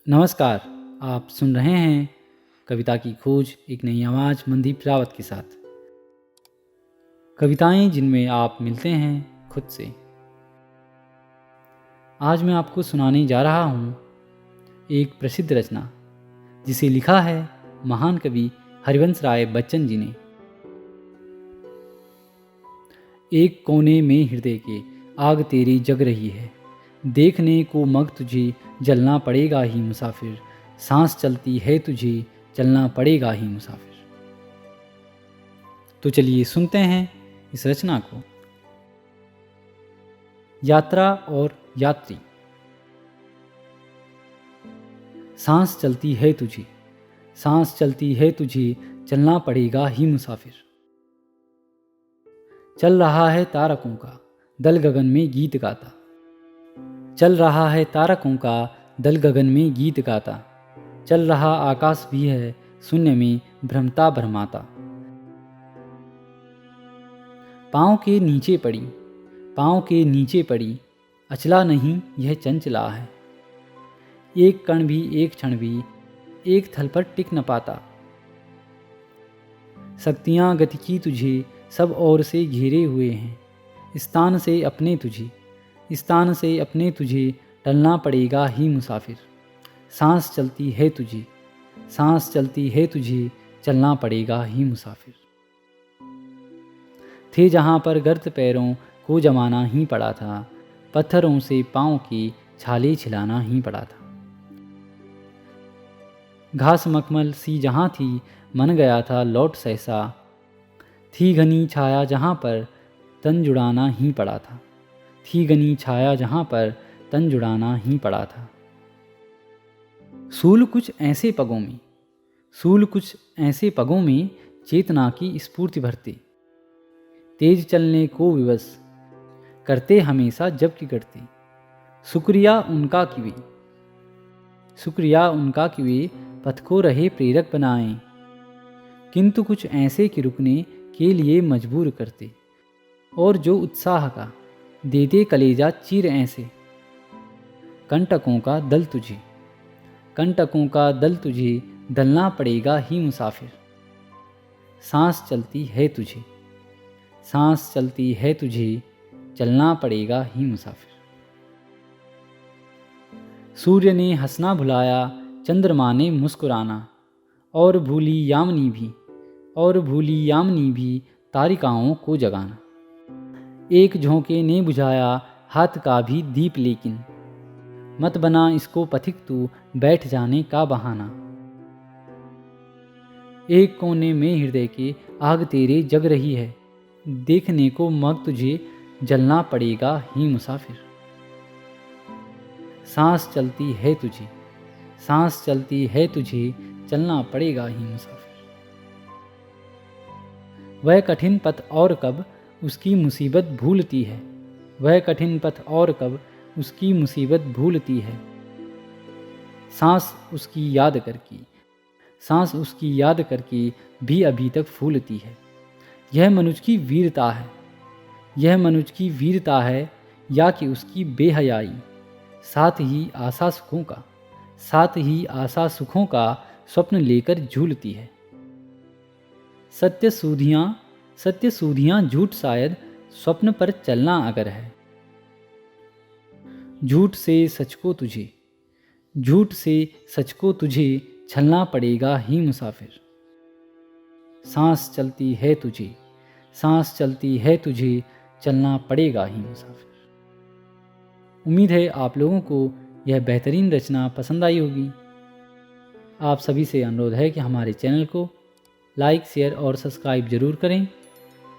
नमस्कार। आप सुन रहे हैं कविता की खोज, एक नई आवाज़ मनदीप रावत के साथ। कविताएं जिनमें आप मिलते हैं खुद से। आज मैं आपको सुनाने जा रहा हूँ एक प्रसिद्ध रचना जिसे लिखा है महान कवि हरिवंश राय बच्चन जी ने। एक कोने में हृदय के आग तेरी जग रही है, देखने को मग तुझे जलना पड़ेगा ही मुसाफिर। सांस चलती है तुझे चलना पड़ेगा ही मुसाफिर। तो चलिए सुनते हैं इस रचना को। यात्रा और यात्री। सांस चलती है तुझे, सांस चलती है तुझे चलना पड़ेगा ही मुसाफिर। चल रहा है तारकों का दल गगन में गीत गाता, चल रहा है तारकों का दल गगन में गीत गाता। चल रहा आकाश भी है शून्य में भ्रमता भ्रमाता। पाँव के नीचे पड़ी, पाँव के नीचे पड़ी, अचला नहीं यह चंचला है। एक कण भी एक क्षण भी एक थल पर टिक न पाता। शक्तियाँ गति की तुझे सब ओर से घेरे हुए हैं, स्थान से अपने तुझे, स्थान से अपने तुझे टलना पड़ेगा ही मुसाफिर। सांस चलती है तुझे, सांस चलती है तुझे चलना पड़ेगा ही मुसाफिर। थे जहाँ पर गर्त पैरों को जमाना ही पड़ा था, पत्थरों से पाँव की छाले छिलाना ही पड़ा था। घास मखमल सी जहाँ थी मन गया था लौट सहसा, थी घनी छाया जहाँ पर तन जुड़ाना ही पड़ा था, थी घनी छाया जहाँ पर तन जुड़ाना ही पड़ा था। सूल कुछ ऐसे पगों में, सूल कुछ ऐसे पगों में चेतना की स्फूर्ति भरते, तेज चलने को विवश करते हमेशा जबकि करते। शुक्रिया उनका कि वे, शुक्रिया उनका कि वे पथ को रहे प्रेरक बनाएं, किंतु कुछ ऐसे कि रुकने के लिए मजबूर करते, और जो उत्साह का देते कलेजा चीर ऐसे। कंटकों का दल तुझे, कंटकों का दल तुझे दलना पड़ेगा ही मुसाफिर। सांस चलती है तुझे, सांस चलती है तुझे चलना पड़ेगा ही मुसाफिर। सूर्य ने हंसना भुलाया, चंद्रमा ने मुस्कुराना, और भूली यामिनी भी, और भूली यामिनी भी तारिकाओं को जगाना। एक झोंके ने बुझाया हाथ का भी दीप, लेकिन मत बना इसको पथिक तू बैठ जाने का बहाना। एक कोने में हृदय के आग तेरे जग रही है, देखने को मग तुझे जलना पड़ेगा ही मुसाफिर। सांस चलती है तुझे, सांस चलती है तुझे चलना पड़ेगा ही मुसाफिर। वह कठिन पथ और कब उसकी मुसीबत भूलती है, वह कठिन पथ और कब उसकी मुसीबत भूलती है। सांस उसकी याद करके, सांस उसकी याद करके भी अभी तक फूलती है। यह मनुष्य की वीरता है, यह मनुष्य की वीरता है, या कि उसकी बेहयाई। साथ ही आशा सुखों का, साथ ही आशा सुखों का स्वप्न लेकर झूलती है। सत्य सूधियाँ झूठ शायद स्वप्न पर चलना अगर है। झूठ से सच को तुझे, झूठ से सच को तुझे छलना पड़ेगा ही मुसाफिर। सांस चलती है तुझे, सांस चलती है तुझे चलना पड़ेगा ही मुसाफिर। उम्मीद है आप लोगों को यह बेहतरीन रचना पसंद आई होगी। आप सभी से अनुरोध है कि हमारे चैनल को लाइक, शेयर और सब्सक्राइब जरूर करें,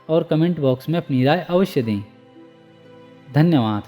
और कमेंट बॉक्स में अपनी राय अवश्य दें। धन्यवाद।